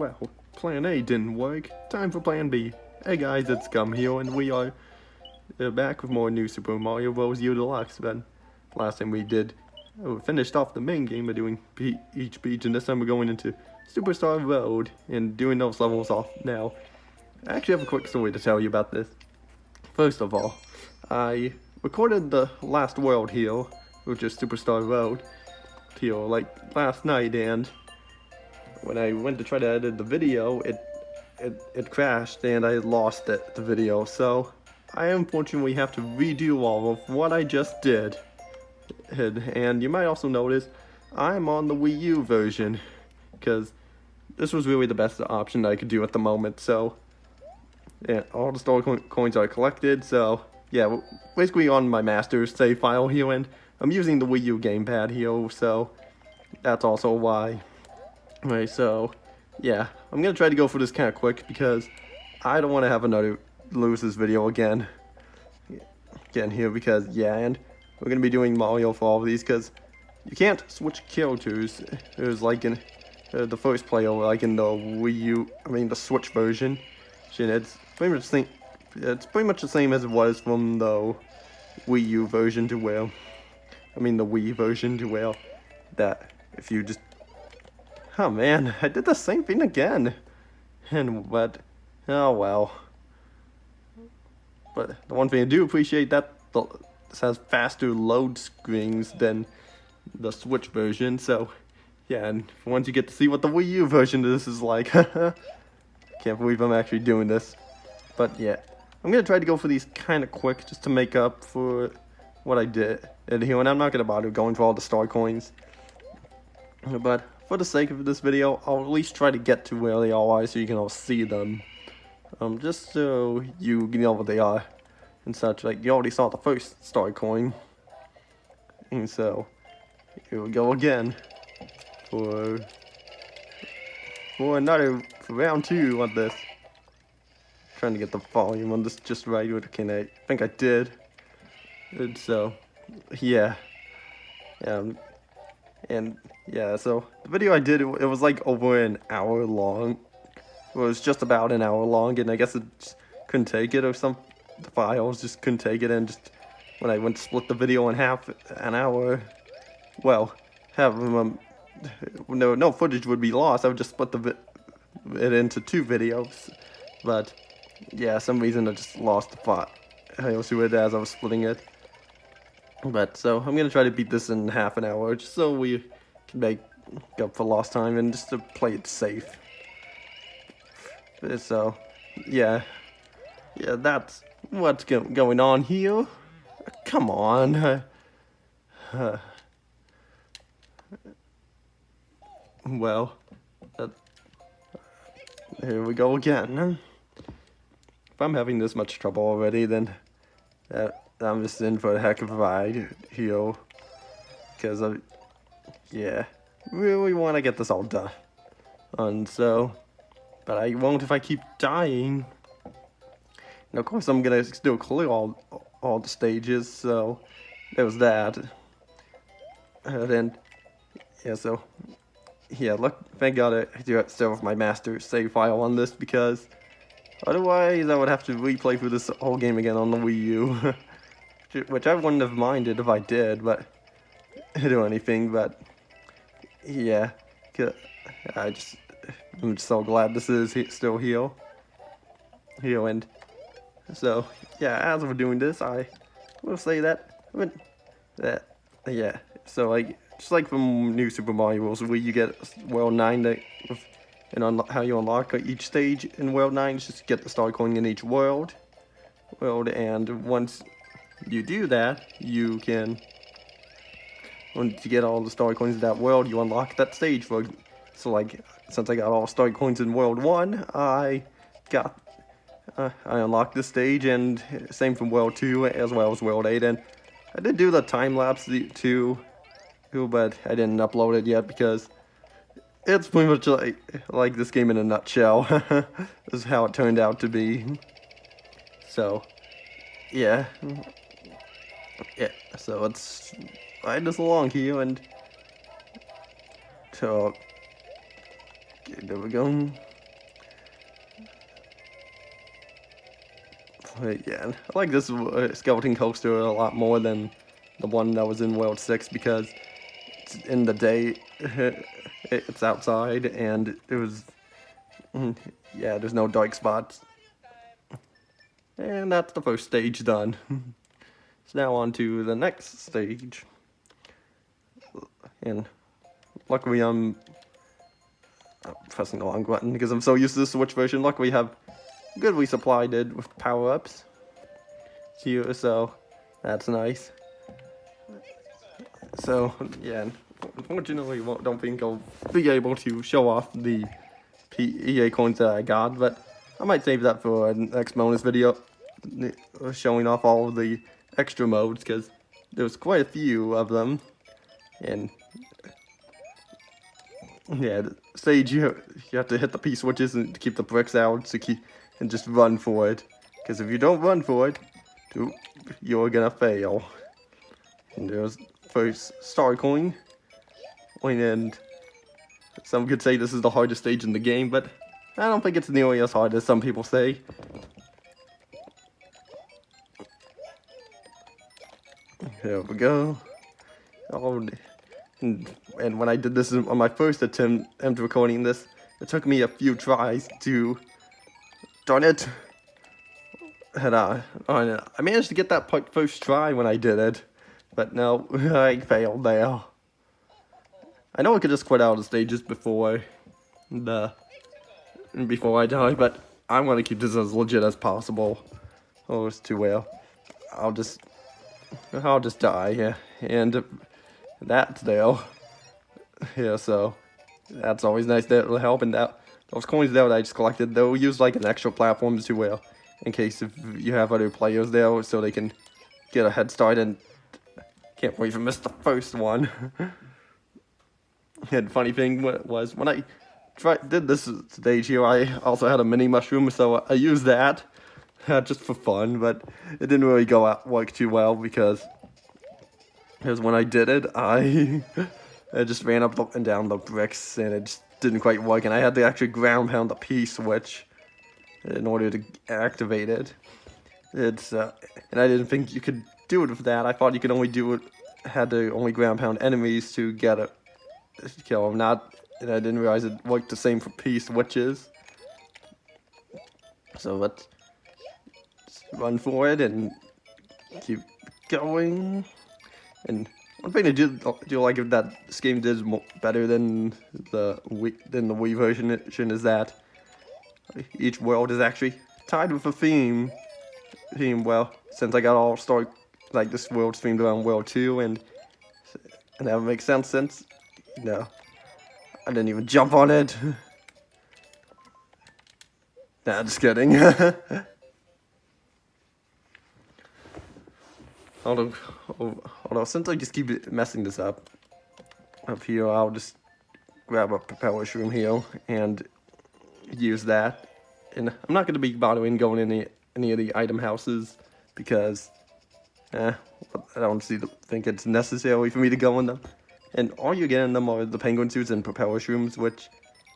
Well, plan A didn't work. Time for plan B. Hey guys, it's Gum here, and we are back with more new Super Mario Bros. U Deluxe. Then, last time we finished off the main game by doing each beach, and this time we're going into Superstar Road and doing those levels off now. I actually have a quick story to tell you about this. First of all, I recorded the last world here, which is Superstar Road, here, like last night, and when I went to try to edit the video, it crashed and I lost the video. So I unfortunately have to redo all of what I just did. And you might also notice I'm on the Wii U version, because this was really the best option I could do at the moment. So yeah, all the star coins are collected. So yeah, basically on my master save file here, and I'm using the Wii U gamepad here, so that's also why. Right, so yeah, I'm gonna try to go for this kind of quick because I don't want to have another lose this video again here, because yeah, and we're gonna be doing Mario for all of these because you can't switch characters. It was like in the first player, like in the Wii U, the Switch version. It's pretty much the same as it was from the Wii U version to where, the Wii version to where that if you just, oh man, I did the same thing again. But oh well. But the one thing I do appreciate that this has faster load screens than the Switch version. So yeah, and once you get to see what the Wii U version of this is like, can't believe I'm actually doing this. But yeah, I'm gonna try to go for these kind of quick just to make up for what I did here, and I'm not gonna bother going for all the star coins. But for the sake of this video, I'll at least try to get to where they all are so you can all see them. Just so you know what they are and such. Like, you already saw the first star coin. And so, here we go again for round 2 on this. Trying to get the volume on this just right. I think I did. And so, yeah. And yeah, so the video I did, it was like over an hour long. It was just about an hour long, and I guess it just couldn't take it, or the files just couldn't take it, and just when I went to split the video in half, an hour, well, no footage would be lost. I would just split it into 2 videos, but yeah, some reason I just lost the file to it as I was splitting it. But so I'm gonna try to beat this in half an hour, just so we can make up for lost time and just to play it safe. So yeah, that's what's going on here. Come on. Well, here we go again. If I'm having this much trouble already, then I'm just in for a heck of a ride here, because I really want to get this all done. And so, but I won't if I keep dying. And of course I'm gonna still clear all the stages, so there was that. And then, yeah, so, yeah, thank God I do still have my master save file on this, because otherwise I would have to replay through this whole game again on the Wii U. Which I wouldn't have minded if I did, but do anything. But yeah, I'm just so glad this is still here. And so yeah, as we're doing this, I will say that yeah. So like, just like from New Super Mario Bros. Where you get World 9 and how you unlock each stage in World 9 is just get the star coin in each world, and once you do that, you can, once you get all the star coins in that world, you unlock that stage. So like, since I got all star coins in World 1, I unlocked this stage, and same from World 2 as well as World 8. And I did do the time lapse too, but I didn't upload it yet because it's pretty much like this game in a nutshell. This is how it turned out to be. So yeah. Yeah, so let's ride this along here, and so okay, there we go. Yeah, I like this skeleton coaster a lot more than the one that was in World 6 because it's in the day, it's outside, and it was, yeah, there's no dark spots. And that's the first stage done. So now on to the next stage. And luckily I'm pressing the wrong button because I'm so used to the Switch version. Luckily we have good resupplied it with power-ups here, so that's nice. So yeah, unfortunately I don't think I'll be able to show off the EA coins that I got, but I might save that for a next bonus video, showing off all of the extra modes, because there's quite a few of them. And yeah, the stage you have to hit the P switches and keep the bricks out to keep and just run for it, because if you don't run for it, you're gonna fail. And there's first star coin, and some could say this is the hardest stage in the game, but I don't think it's nearly as hard as some people say. Here we go. Oh, and when I did this on my first attempt recording this, it took me a few tries to, darn it. And I managed to get that part first try when I did it, but no, I failed there. I know I could just quit out of the stages before I die, but I want to keep this as legit as possible. Oh, it's too well. I'll just die, yeah, and that's there. Yeah, so that's always nice to help. And those coins there that I just collected, they'll use like an extra platform as well, in case if you have other players there, so they can get a head start. And can't believe I missed the first one. And the funny thing was when I did this stage here, I also had a mini mushroom, so I used that just for fun, but it didn't really work too well because when I did it, I just ran up and down the bricks, and it just didn't quite work, and I had to actually ground pound the P switch in order to activate it. And I didn't think you could do it with that. I thought you could only had to only ground pound enemies to get it, kill them. And I didn't realize it worked the same for P switches. So let's just run for it and keep going. And one thing I do like that this game did better than the Wii version is that each world is actually tied with a theme. Well, since I got all like this world's themed around World 2, and that makes sense since, I didn't even jump on it. Nah, just kidding. Although since I just keep messing this up here, I'll just grab a propeller shroom here and use that. And I'm not going to be bothering going in any of the item houses because I don't think it's necessary for me to go in them. And all you get in them are the penguin suits and propeller shrooms, which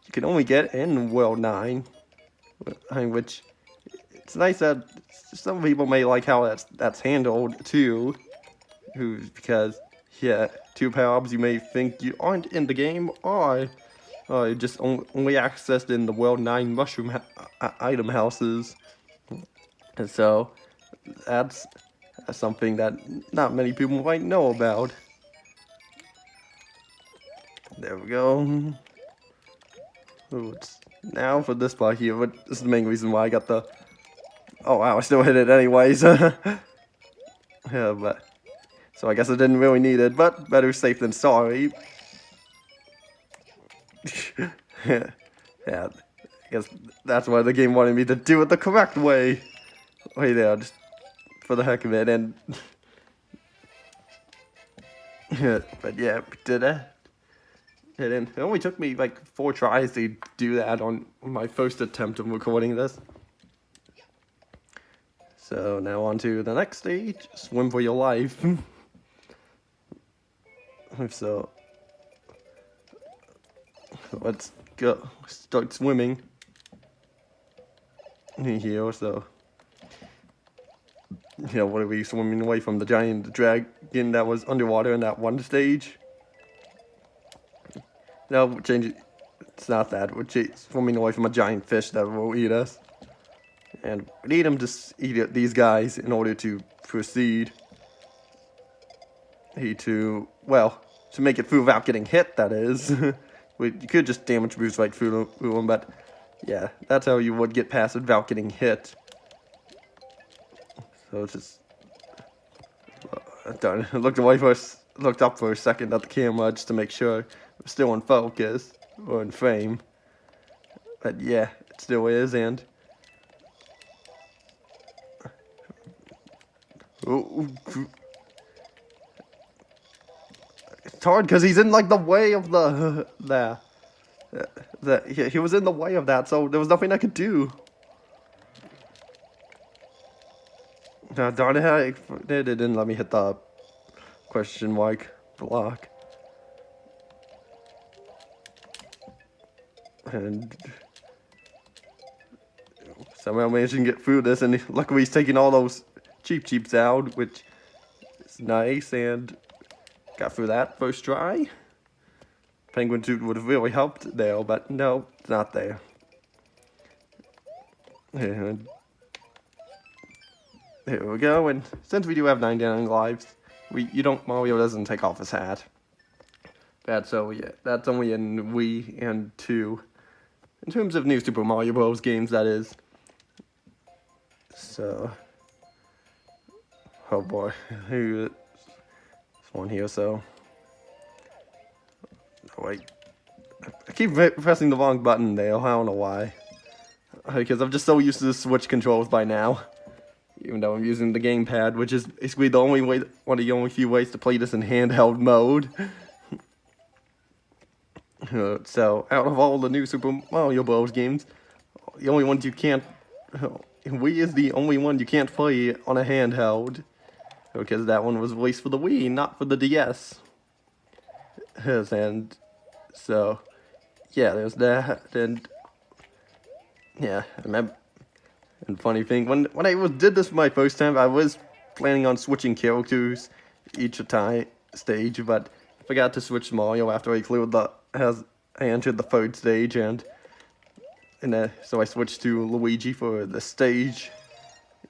you can only get in World 9. Which, it's nice that some people may like how that's handled too, because yeah, 2 power-ups you may think you aren't in the game are just only accessed in the World 9 mushroom item houses, and so that's something that not many people might know about. There we go. Ooh, now for this part here, but this is the main reason why I got the... Oh wow, I still hit it anyways. Yeah, but... So I guess I didn't really need it, but better safe than sorry. Yeah, I guess that's why the game wanted me to do it the correct way. Right there, just for the heck of it, and... But yeah, we did it. And it only took me like 4 tries to do that on my first attempt of recording this. So now on to the next stage, swim for your life. So let's go start swimming here. So You know, what are we swimming away from the giant dragon that was underwater in that one stage? No, change it. It's not that. We're swimming away from a giant fish that will eat us. And we need him to eat these guys in order to proceed. To make it through without getting hit, that is. You could just damage boost right through them, but yeah, that's how you would get past it without getting hit. So just done. Looked up for a second at the camera just to make sure it was still in focus or in frame. But yeah, it still is, and it's hard because he's in like the way of he was in the way of that, so there was nothing I could do. Darn it, it didn't let me hit the question mark block. And somehow managed to get through this, and luckily he's taking all those cheeps out, which is nice, and got through that first try. Penguin suit would have really helped there, but no, it's not there. And here we go, and since we do have 99 lives, Mario doesn't take off his hat. That's only in Wii and 2. In terms of new Super Mario Bros. Games, that is. So, oh boy, there's one here, so. Oh wait, I keep pressing the wrong button there, I don't know why. Because I'm just so used to the Switch controls by now. Even though I'm using the gamepad, which is basically one of the only few ways to play this in handheld mode. So, out of all the new Super Mario Bros. Games, the only ones you can't... Wii is the only one you can't play on a handheld. Because that one was released for the Wii, not for the DS. And so, yeah, there's that. And, yeah, I remember... And funny thing, when I did this for my first time, I was planning on switching characters each stage, but I forgot to switch Mario after I entered the third stage, and so I switched to Luigi for the stage,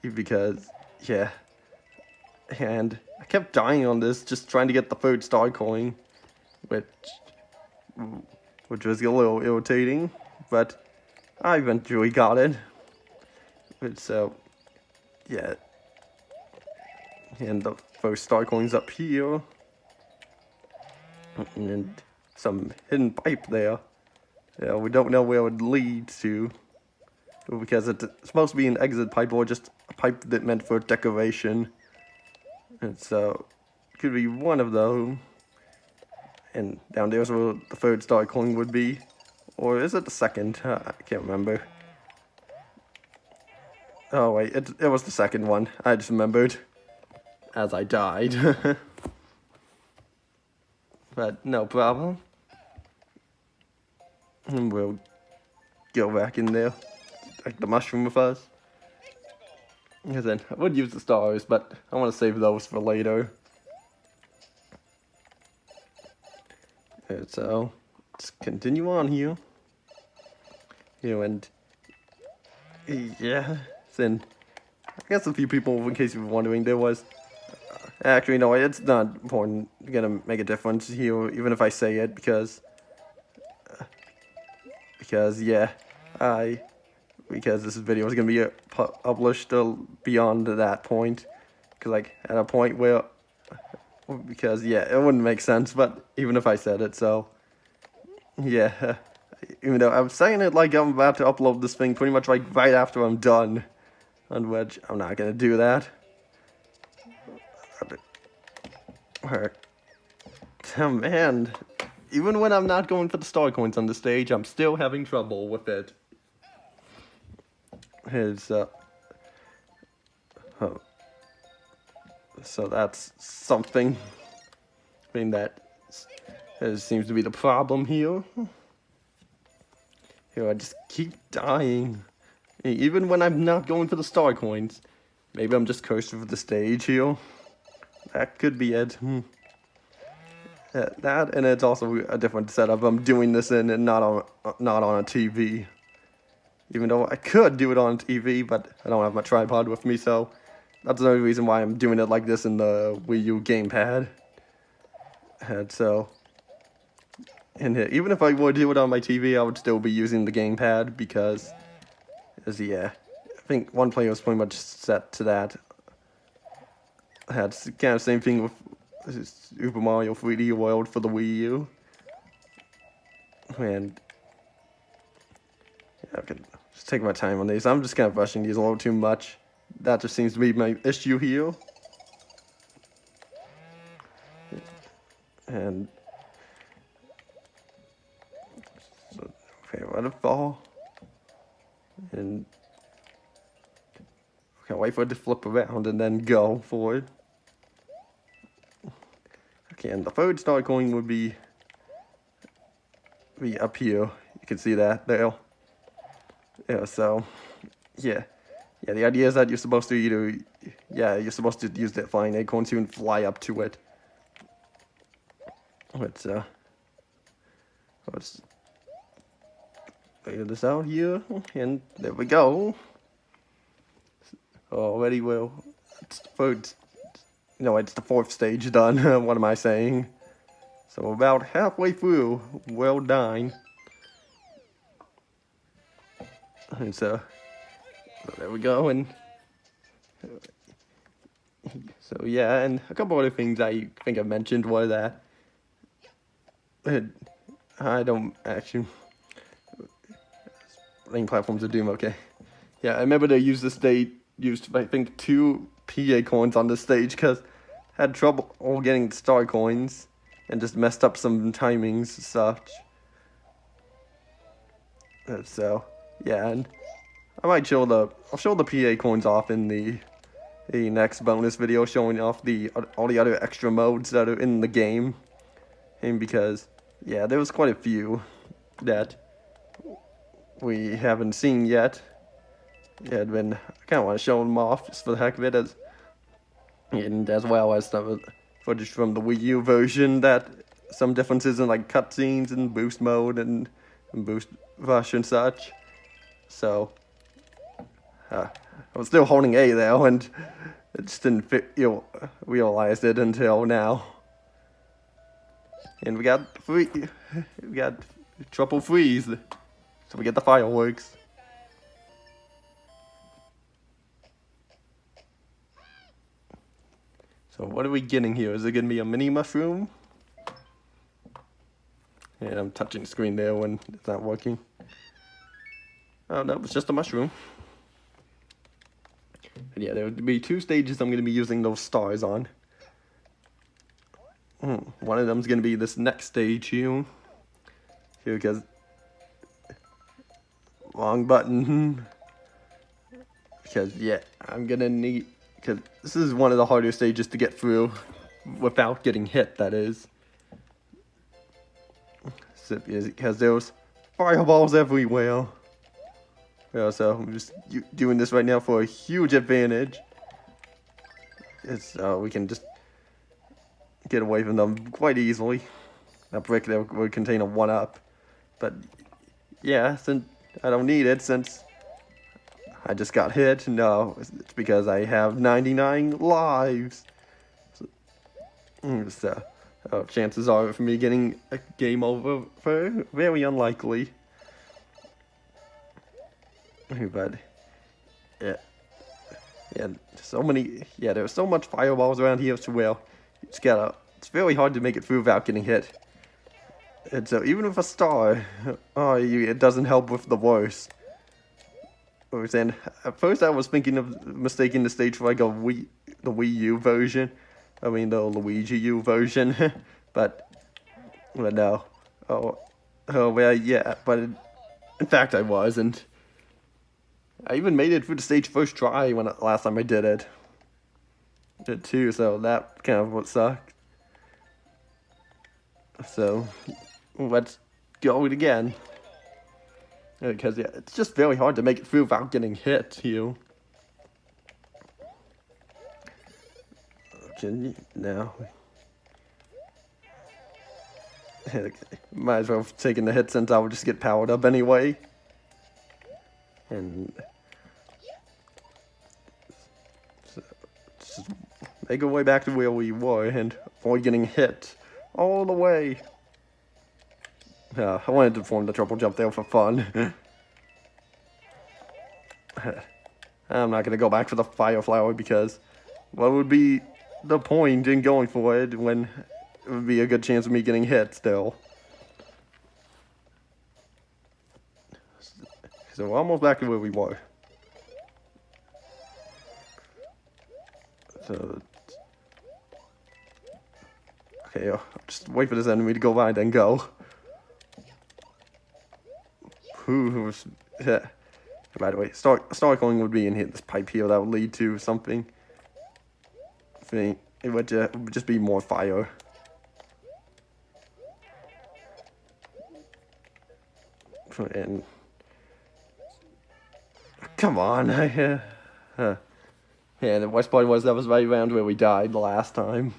because, yeah, and I kept dying on this, just trying to get the third star coin, which was a little irritating, but I eventually got it. So, yeah, and the first star coin's up here, and some hidden pipe there. Yeah, we don't know where it would lead to, because it's supposed to be an exit pipe or just a pipe that meant for decoration. And so, it could be one of those. And down there's where the third star coin would be, or is it the second? I can't remember. Oh wait, it was the second one. I just remembered as I died. But no problem. And we'll go back in there. Take the mushroom with us. And then I would use the stars, but I want to save those for later. And so let's continue on here. And yeah. And I guess a few people, in case you were wondering, there was... actually, no, it's not important. Gonna make a difference here, even if I say it, because yeah, because this video is gonna be published beyond that point, because like at a point where, because yeah, it wouldn't make sense. But even if I said it, so yeah, even though I'm saying it like I'm about to upload this thing pretty much like right after I'm done. On which I'm not gonna do that. Alright. Oh man, even when I'm not going for the star coins on the stage, I'm still having trouble with it. So that's something. I mean, that seems to be the problem here. Here, I just keep dying. Even when I'm not going for the star coins. Maybe I'm just cursed with the stage here. That could be it. That, and it's also a different setup I'm doing this in, and not on a TV. Even though I could do it on TV, but I don't have my tripod with me, so that's the only reason why I'm doing it like this in the Wii U gamepad. And so, and even if I would do it on my TV, I would still be using the gamepad because, yeah, I think one player was pretty much set to that. It's kind of the same thing with Super Mario 3D World for the Wii U. And yeah, I can just take my time on these. I'm just kind of rushing these a little too much. That just seems to be my issue here. And so, okay, let it fall. And okay, wait for it to flip around and then go for it. Okay, and the third star coin would be up here. You can see that there. Yeah, so yeah, the idea is that you're supposed to you're supposed to use that flying acorn to and fly up to it. Let's figure this out here, and there we go. Already, well, it's the third. No, it's the fourth stage done. What am I saying? So about halfway through. Well done. And so there we go. And so yeah, and a couple other things I think I mentioned were that I don't actually. Playing platforms of Doom. Okay. Yeah, I remember they used I think 2 PA coins on this stage because had trouble getting star coins and just messed up some timings and such. And so yeah, and I might I'll show the PA coins off in the next bonus video, showing off all the other extra modes that are in the game. And because yeah, there was quite a few that we haven't seen yet. Yeah, I kind of want to show them off just for the heck of it, as well as some footage from the Wii U version, that some differences in like cutscenes and boost mode and boost rush and such. So I was still holding A there, and it just didn't realize it until now. And we got triple freeze, so we get the fireworks. So what are we getting here? Is it gonna be a mini mushroom? Yeah, I'm touching the screen there when it's not working. Oh no, it's just a mushroom. And yeah, there would be 2 stages I'm gonna be using those stars on. One of them's gonna be this next stage here. Because wrong button. Because yeah, I'm gonna need. Because this is one of the harder stages to get through without getting hit, that is. Because there's fireballs everywhere. Yeah, so I'm just doing this right now for a huge advantage. We can just get away from them quite easily. That brick there would contain a 1-up. But yeah, since I don't need it, since I just got hit. No, it's because I have 99 lives. So chances are for me getting a game over very unlikely. But yeah, so many. Yeah, there's so much fireballs around here as well. It's very hard to make it through without getting hit. And so even with a star, it doesn't help with the worst. And at first I was thinking of mistaking the stage for like the Wii U version. I mean the Luigi U version. but no. Well, yeah, but in fact I was, and I even made it through the stage first try last time I did it. Too, so that kind of what sucked. So let's go it again. Because yeah, it's just very hard to make it through without getting hit here. now. Might as well have taken the hit since I would just get powered up anyway. And so, just make our way back to where we were and avoid getting hit all the way. I wanted to perform the triple jump there for fun. I'm not going to go back for the fire flower because what would be the point in going for it when it would be a good chance of me getting hit still. So we're almost back to where we were. So, okay, I'll just wait for this enemy to go by and then go. By the way, start going would be in here, this pipe here that would lead to something. I think it would just be more fire. And come on, yeah, the worst part was that was right around where we died the last time.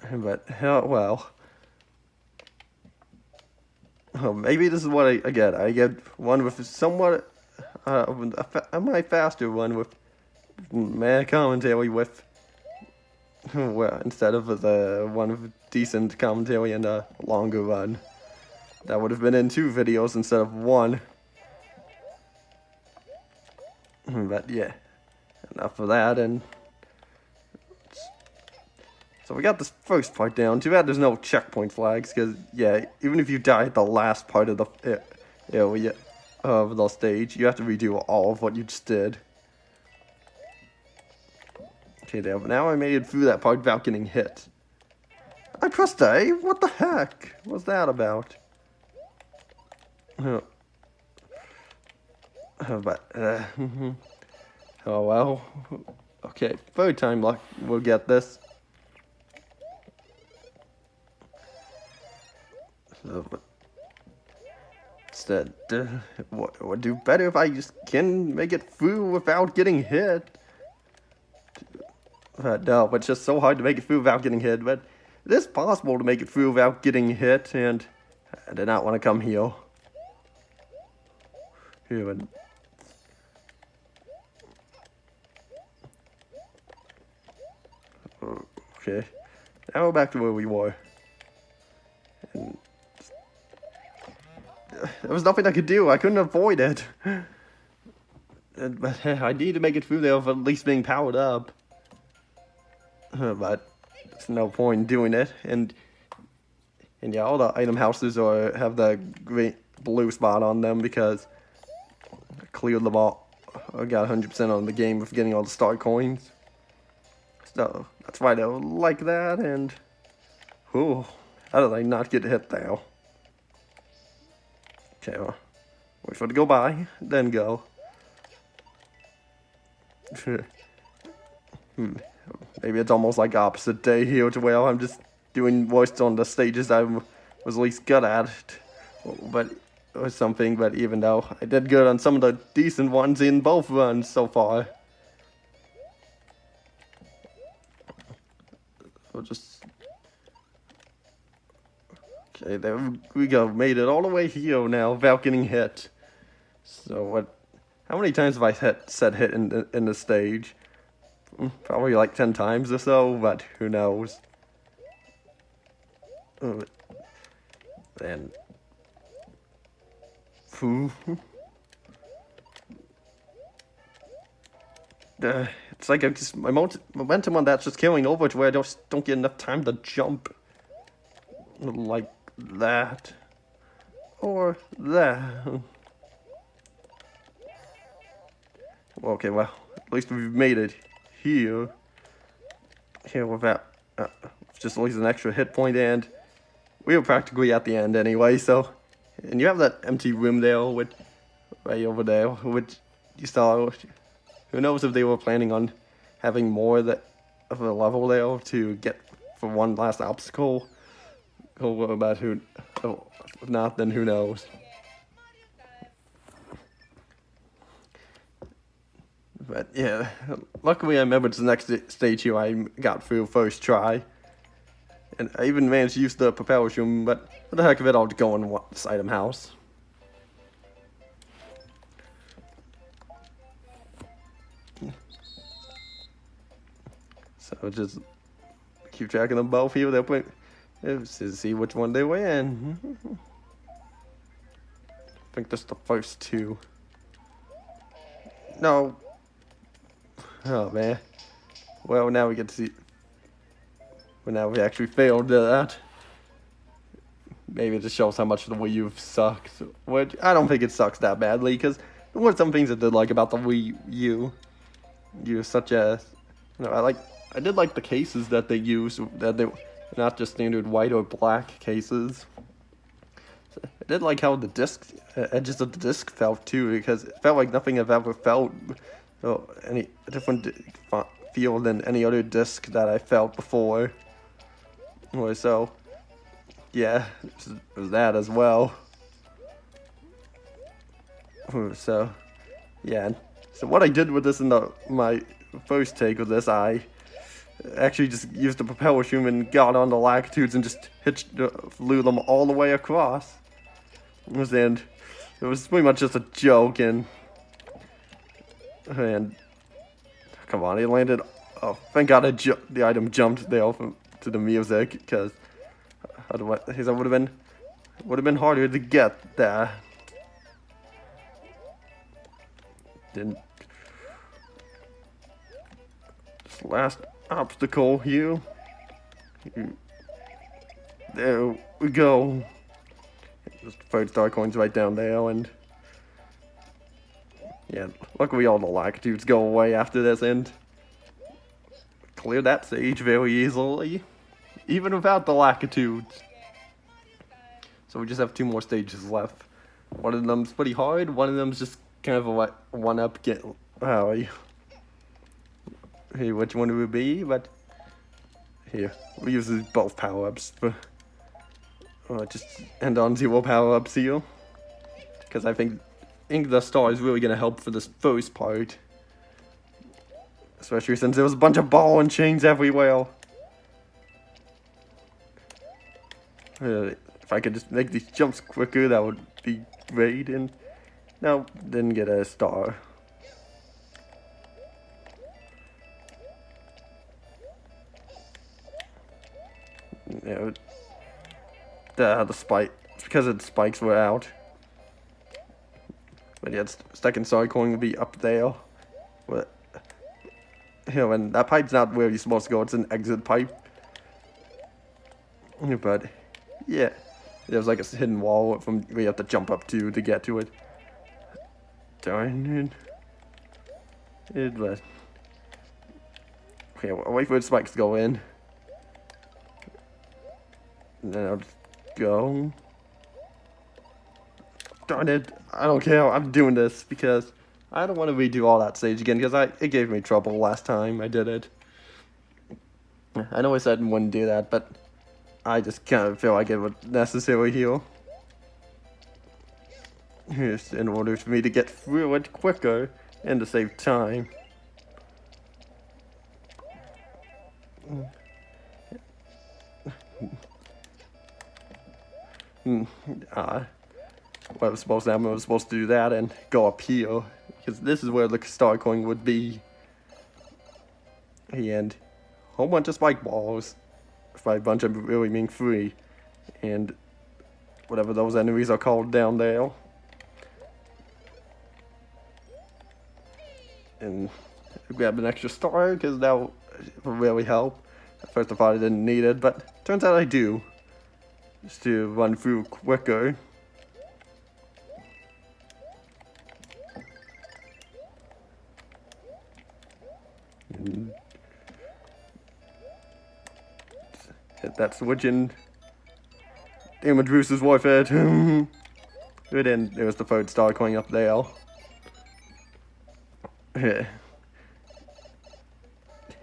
But, well. Oh, maybe this is what I get. I get one with somewhat, a faster one with mad commentary with, well, instead of the one with decent commentary and a longer run. That would have been in 2 videos instead of 1. But yeah, enough of that. And so we got this first part down. Too bad there's no checkpoint flags, because yeah, even if you die at the last part of the area of the stage, you have to redo all of what you just did. Okay, there. But now I made it through that part without getting hit. I pressed A. What the heck? What's that about? But oh well. Okay, third time luck. We'll get this. But instead, would do better if I just can make it through without getting hit. No, it's just so hard to make it through without getting hit. But it is possible to make it through without getting hit, and I did not want to come here. Okay, now we're back to where we were. And there was nothing I could do. I couldn't avoid it. But I need to make it through there with at least being powered up. But there's no point in doing it. And yeah, all the item houses have the blue spot on them because I cleared them all. I got 100% on the game of getting all the star coins. So that's why they're like that. And how did I not get hit there? Okay, well, wait for it to go by, then go. Maybe it's almost like opposite day here to where I'm just doing worst on the stages I was least good at, or something. But even though I did good on some of the decent ones in both runs so far. We'll just... Okay, there we go. Made it all the way here now without getting hit. So what? How many times have I said hit in the stage? Probably like 10 times or so, but who knows? Then, it's like my momentum on that's just carrying over to where I just don't get enough time to jump. Like that. Or that. Okay, well, at least we've made it here. Here without just at least an extra hit point, and we were practically at the end anyway, so. And you have that empty room there, right over there, which you saw. Who knows if they were planning on having more of a level there to get for one last obstacle. Or about who, if not, then who knows. But yeah, luckily I remembered the next stage here I got through first try. And I even managed to use the propeller room, but for the heck of it, I'll go in this item house. So just keep track of them both here. They'll put to see which one they win. I think just the first two. No. Oh man. Well, now we get to see. Well, now we actually failed that. Maybe it just shows how much the Wii U sucks. Which I don't think it sucks that badly, because there were some things I did like about the Wii U. Such as, I did like the cases that they use, that they not just standard white or black cases. I did like how the disc edges of the disc felt too, because it felt like nothing I've ever felt any different feel than any other disc that I felt before. So, yeah, there's that as well. So, yeah. So what I did with this in my first take of this, I actually just used the propeller room and got on the latitudes and just flew them all the way across. And it was pretty much just a joke, and come on, it landed. Oh, thank God the item jumped there to the music, because otherwise it would have been harder to get there. Didn't. This last obstacle here. There we go. Just third star coins right down there, and yeah, luckily all the latitudes go away after this, and clear that stage very easily, even without the latitudes. So we just have two more stages left. One of them's pretty hard, one of them's just kind of a one-up get. Hey, which one would it be? But here, we use both power-ups, but just end on 0 power-ups here, because I think the star is really gonna help for this first part, especially since there was a bunch of ball and chains everywhere. If I could just make these jumps quicker, that would be great. And no, didn't get a star. Yeah, the spike. It's because the spikes were out. But yeah, it's second star coin would be up there. But and that pipe's not where you're supposed to go. It's an exit pipe. But yeah, there's like a hidden wall from where you have to jump up to get to it. Darn it! It was. Okay, I'll wait for the spikes to go in. And then I'll just go. Darn it! I don't care. I'm doing this because I don't want to redo all that stage again, because it gave me trouble last time I did it. I know I said I wouldn't do that, but I just kind of feel like it was necessary here. Just in order for me to get through it quicker and to save time. What I was supposed to happen, I was supposed to do that and go up here, because this is where the star coin would be. And a whole bunch of spike balls. By a bunch of really mean 3. And whatever those enemies are called down there. And grab an extra star, because that will really help. At first I thought I didn't need it, but turns out I do. Just to run through quicker. Hit that switch and damage boost is worth it. Good, and there was the third star coin up there.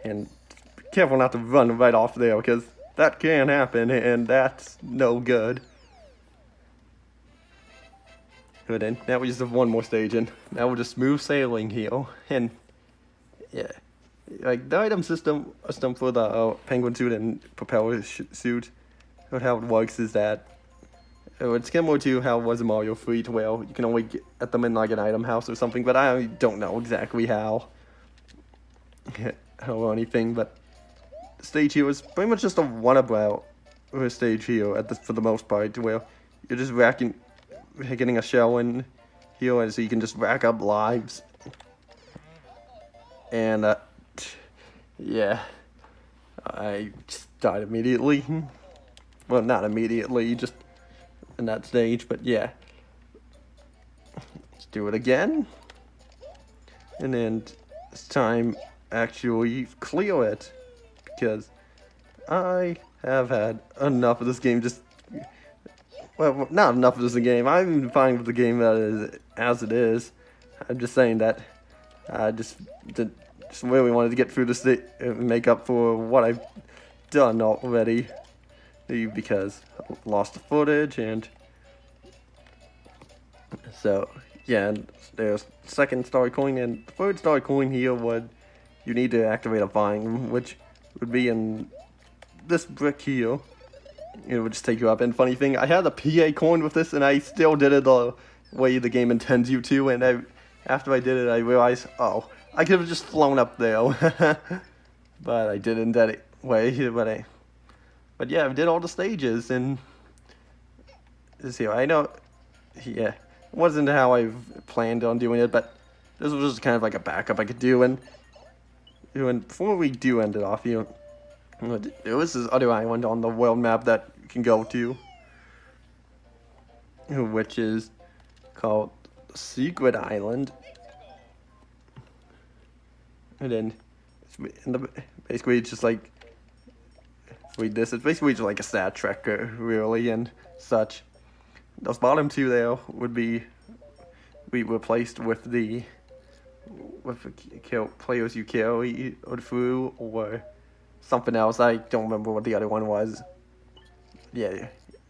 And be careful not to run right off there, because that can happen, and that's no good. Good, and now we just have one more stage, and now we're just smooth sailing here. And yeah, like the item system for the penguin suit and propeller suit. How it works is that it's similar to how it was in Mario 3, to where you can only get them in like an item house or something, but I don't know exactly how or anything. But the stage here is pretty much just a runabout stage here for the most part, to where you're just getting a shell in here, and so you can just rack up lives. And yeah, I just died immediately. Well, not immediately, just in that stage, but yeah. Let's do it again. And then this time, actually clear it. Because I have had enough of this game. Well, not enough of this game. I'm fine with the game as it is. I'm just saying that I just really wanted to get through this and make up for what I've done already. Because I lost the footage, and so yeah, and there's second star coin, and third star coin here would you need to activate a vine, which would be in this brick here. It would just take you up. And funny thing, I had a PA coin with this, and I still did it the way the game intends you to. And after I did it, I realized, oh, I could have just flown up there, but I didn't that way. But yeah, I did all the stages, and this here, I know, yeah, it wasn't how I planned on doing it, but this was just kind of like a backup I could do. And before we do end it off here, there was this other island on the world map that you can go to, which is called Secret Island. And then, basically, it's just like, it's basically just like a stat tracker, really, and such. Those bottom two there would be replaced with players you carry or through, or something else. I don't remember what the other one was. Yeah,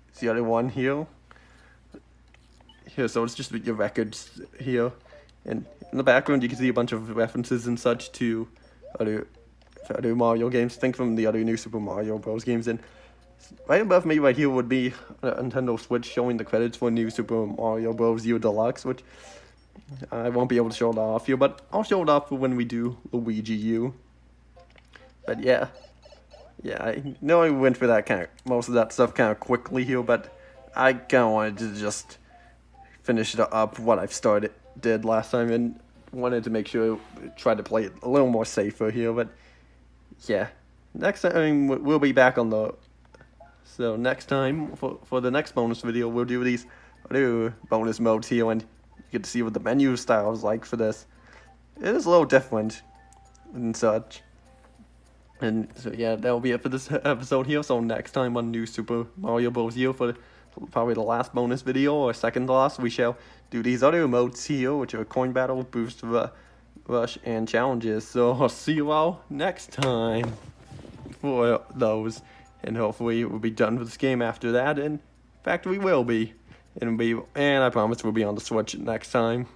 it's the other one here. So it's just your records here, and in the background you can see a bunch of references and such to other Mario games. Think from the other New Super Mario Bros. Games, and right above me right here would be a Nintendo Switch showing the credits for New Super Mario Bros. U Deluxe, which I won't be able to show it off here, but I'll show it off for when we do Luigi U. But yeah, I know I went through that most of that stuff kind of quickly here, but I kind of wanted to just finish up what I've did last time, and wanted to make sure I tried to play it a little more safer here. But yeah, next time we'll be back on so next time for the next bonus video, we'll do these other bonus modes here, and you get to see what the menu style is like for this. It is a little different and such. And so yeah, that'll be it for this episode here. So next time on New Super Mario Bros. U, for probably the last bonus video, or second to last, we shall do these other modes here, which are Coin Battle, Boost Rush, and Challenges. So I'll see you all next time for those, and hopefully we'll be done with this game after that. And in fact, we will be, and I promise we'll be on the Switch next time.